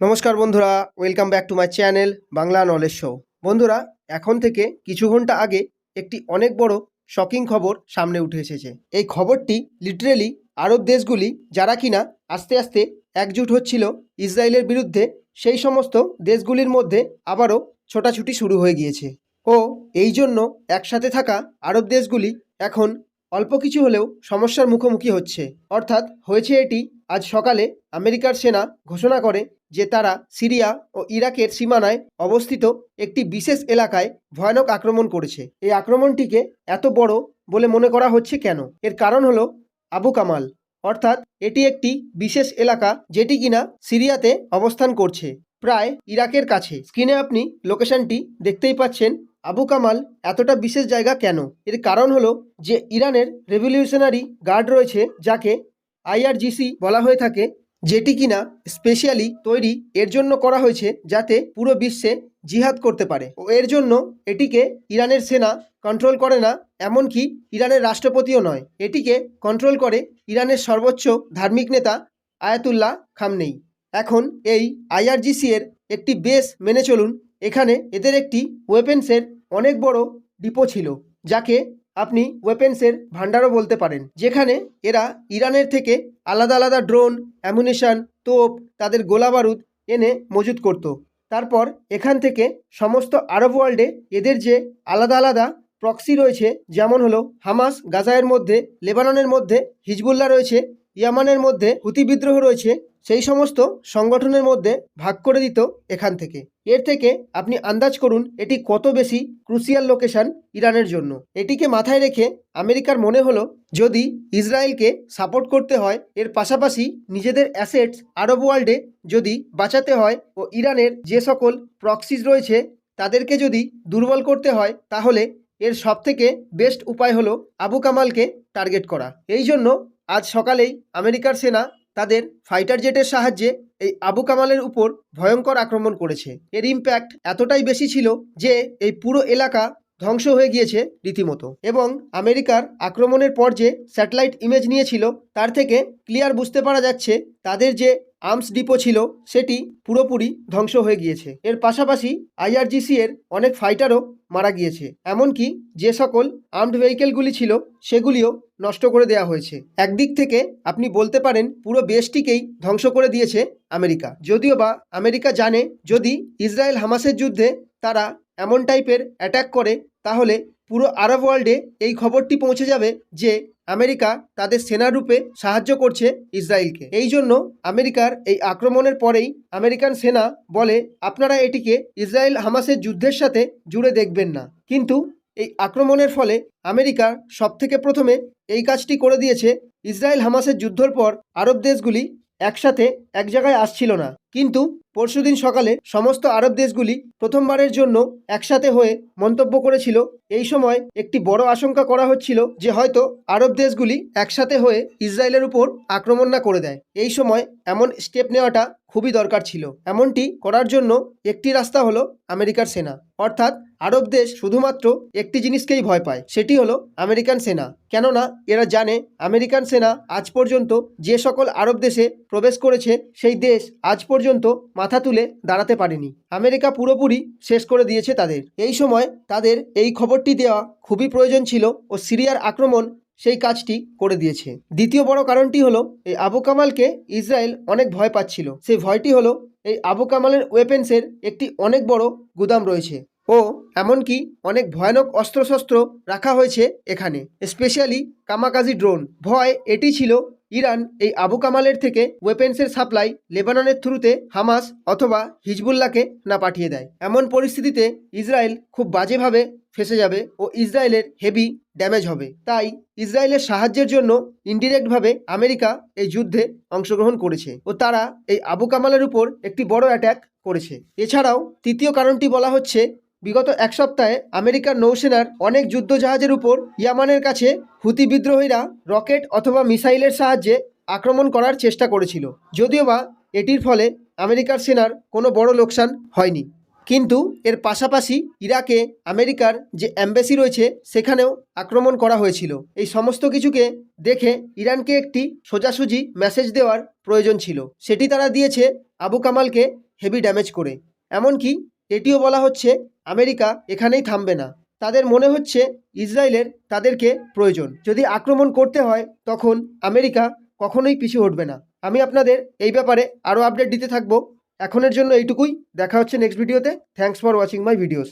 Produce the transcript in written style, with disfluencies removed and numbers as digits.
নমস্কার বন্ধুরা, welcome back to my channel Bangla knowledge show. বন্ধুরা, এখন থেকে কিছু ঘন্টা আগে একটি অনেক বড় শকিং খবর সামনে উঠে এসেছে। এই খবরটি লিটারেলি আরব দেশগুলি যারা কিনা আস্তে আস্তে একজোট হচ্ছিল ইসরায়েলের বিরুদ্ধে, সেই সমস্ত দেশগুলির মধ্যে আবারও ছোটাছুটি শুরু হয়ে গিয়েছে। ও এই জন্য একসাথে থাকা আরব দেশগুলি এখন অল্প কিছু হলেও সমস্যার মুখোমুখি হচ্ছে। অর্থাৎ হয়েছে এটি, আজ সকালে আমেরিকার সেনা ঘোষণা করে যে তারা সিরিয়া ও ইরাকের সীমানায় অবস্থিত একটি বিশেষ এলাকায় ভয়ানক আক্রমণ করেছে। এই আক্রমণটিকে এত বড় বলে মনে করা হচ্ছে কেন? এর কারণ হলো আবু কামাল, অর্থাৎ এটি একটি বিশেষ এলাকা যেটি কিনা সিরিয়াতে অবস্থান করছে, প্রায় ইরাকের কাছে। স্ক্রিনে আপনি লোকেশনটি দেখতেই পাচ্ছেন। আবু কামাল এতটা বিশেষ জায়গা কেন? এর কারণ হলো যে ইরানের রেভলিউশনারি গার্ড রয়েছে, যাকে আইআরজিসি বলা হয়ে থাকে, যেটি কিনা স্পেশালি তৈরি এর জন্য করা হয়েছে যাতে পুরো বিশ্বে জিহাদ করতে পারে। ও এর জন্য এটিকে ইরানের সেনা কন্ট্রোল করে না, এমনকি ইরানের রাষ্ট্রপতিও নয়। এটিকে কন্ট্রোল করে ইরানের সর্বোচ্চ ধার্মিক নেতা আয়াতুল্লাহ খামনেই। এখন এই আইআরজিসি এর একটি বেস মেনে চলুন। এখানে এদের একটি ওয়েপেন্সের অনেক বড় ডিপো ছিল, যাকে আপনি ওয়েপেন্সের ভান্ডারও বলতে পারেন, যেখানে এরা ইরানের থেকে আলাদা আলাদা ড্রোন, অ্যামুনিশন, তোপ, তাদের গোলা বারুদ এনে মজুত করত। তারপর এখান থেকে সমস্ত আরব ওয়ার্ল্ডে এদের যে আলাদা আলাদা প্রক্সি রয়েছে, যেমন হলো হামাস গাজায়ের মধ্যে, লেবাননের মধ্যে হিজবুল্লাহ রয়েছে, ইয়ামানের মধ্যে হুতি বিদ্রোহ রয়েছে, সেই সমস্ত সংগঠনের মধ্যে ভাগ করে দিত এখান থেকে। এর থেকে আপনি আন্দাজ করুন এটি কত বেশি ক্রুশিয়াল লোকেশন ইরানের জন্য। এটিকে মাথায় রেখে আমেরিকার মনে হলো যদি ইসরায়েলকে সাপোর্ট করতে হয়, এর পাশাপাশি নিজেদের অ্যাসেটস আরব ওয়ার্ল্ডে যদি বাঁচাতে হয় ও ইরানের যে সকল প্রক্সিস রয়েছে তাদেরকে যদি দুর্বল করতে হয়, তাহলে এর সবথেকে বেস্ট উপায় হলো আবু কামালকে টার্গেট করা। এই জন্য আজ সকালেই আমেরিকার সেনা তাদের ফাইটার জেটের সাহায্যে এই আবু কামালের উপর ভয়ঙ্কর আক্রমণ করেছে। এর ইম্প্যাক্ট এতটাই বেশি ছিল যে এই পুরো এলাকা ধ্বংস হয়ে গিয়েছে রীতিমতো। এবং আমেরিকার আক্রমণের পর যে স্যাটেলাইট ইমেজ নিয়েছিল, তার থেকে ক্লিয়ার বুঝতে পারা যাচ্ছে তাদের যে আর্মস ডিপো ছিল সেটি পুরোপুরি ধ্বংস হয়ে গিয়েছে। এর পাশাপাশি আইআরজিসি এর অনেক ফাইটারও মারা গিয়েছে, এমনকি যে সকল আর্মড ভেহিকেলগুলি ছিল সেগুলিও নষ্ট করে দেওয়া হয়েছে। একদিক থেকে আপনি বলতে পারেন পুরো দেশটিকেই ধ্বংস করে দিয়েছে আমেরিকা। যদিও বা আমেরিকা জানে যদি ইসরায়েল হামাসের যুদ্ধে তারা এমন টাইপের অ্যাটাক করে, তাহলে পুরো আরব ওয়ার্ল্ডে এই খবরটি পৌঁছে যাবে যে আমেরিকা তাদের সেনারূপে সাহায্য করছে ইসরায়েলকে। এই জন্য আমেরিকার এই আক্রমণের পরেই আমেরিকান সেনা বলে আপনারা এটিকে ইসরায়েল হামাসের যুদ্ধের সাথে জুড়ে দেখবেন না। কিন্তু এই আক্রমণের ফলে আমেরিকা সবথেকে প্রথমে এই কাজটি করে দিয়েছে। ইসরায়েল হামাসের যুদ্ধের পর আরব দেশগুলি একসাথে এক জায়গায় আসছিল না, কিন্তু পরশুদিন সকালে সমস্ত আরব দেশগুলি প্রথমবারের জন্য একসাথে হয়ে মন্তব্য করেছিল। এই সময় একটি বড় আশঙ্কা করা হচ্ছিল যে হয়তো আরব দেশগুলি একসাথে হয়ে ইসরায়েলের উপর আক্রমণ না করে দেয়। এই সময় এমন স্টেপ নেওয়াটা খুবই দরকার ছিল। এমনটি করার জন্য একটি রাস্তা হলো আমেরিকার সেনা। অর্থাৎ আরব দেশ শুধুমাত্র একটি জিনিসকেই ভয় পায়, সেটি হলো আমেরিকান সেনা। কেননা এরা জানে আমেরিকান সেনা আজ পর্যন্ত যে সকল আরব দেশে প্রবেশ করেছে, সেই দেশ আজ পর্যন্ত মাথা তুলে দাঁড়াতে পারেনি। আমেরিকা পুরোপুরি শেষ করে দিয়েছে তাদের। এই সময় তাদের এই খবরটি দেওয়া খুবই প্রয়োজন ছিল ও সিরিয়ার আক্রমণ সেই কাজটি করে দিয়েছে। দ্বিতীয় বড় কারণটি হলো এই আবু কামালকে ইসরায়েল অনেক ভয় পাচ্ছিল। সেই ভয়টি হলো এই আবু কামালের ওয়েপেন্সের একটি অনেক বড় গুদাম রয়েছে ও এমনকি অনেক ভয়ানক অস্ত্রশস্ত্র রাখা হয়েছে এখানে, স্পেশালি কামাকাজি ড্রোন। ভয় এটি ছিল ইরান এই আবু কামালের থেকে ওয়েপেন্সের সাপ্লাই লেবাননের থ্রুতে হামাস অথবা হিজবুল্লাহকে না পাঠিয়ে দেয়। এমন পরিস্থিতিতে ইসরায়েল খুব বাজেভাবে ফেঁসে যাবে ও ইসরায়েলের হেভি ড্যামেজ হবে। তাই ইসরায়েলের সাহায্যের জন্য ইনডিরেক্টভাবে আমেরিকা এই যুদ্ধে অংশগ্রহণ করেছে ও তারা এই আবু কামালের উপর একটি বড় অ্যাটাক করেছে। এছাড়াও তৃতীয় কারণটি বলা হচ্ছে বিগত এক সপ্তাহে আমেরিকার নৌসেনার অনেক যুদ্ধজাহাজের উপর ইয়ামানের কাছে হুতি বিদ্রোহীরা রকেট অথবা মিসাইলের সাহায্যে আক্রমণ করার চেষ্টা করেছিল। যদিও বা এটির ফলে আমেরিকার সেনার কোনো বড় লোকসান হয়নি, কিন্তু এর পাশাপাশি ইরাকে আমেরিকার যে অ্যাম্বাসি রয়েছে সেখানেও আক্রমণ করা হয়েছিল। এই সমস্ত কিছুকে দেখে ইরানকে একটি সোজাসুজি মেসেজ দেওয়ার প্রয়োজন ছিল। সেটি তারা দিয়েছে আবু কামালকে হেভি ড্যামেজ করে। এমনকি এটিও বলা হচ্ছে আমেরিকা এখানেই থামবে না, তাদের মনে হচ্ছে ইসরায়েলের তাদেরকে প্রয়োজন। যদি আক্রমণ করতে হয় তখন আমেরিকা কখনোই পিছু হটবে না। আমি আপনাদের এই ব্যাপারে আরও আপডেট দিতে থাকবো। এখনের জন্য এইটুকুই, দেখা হচ্ছে নেক্সট ভিডিওতে। Thanks for watching my videos.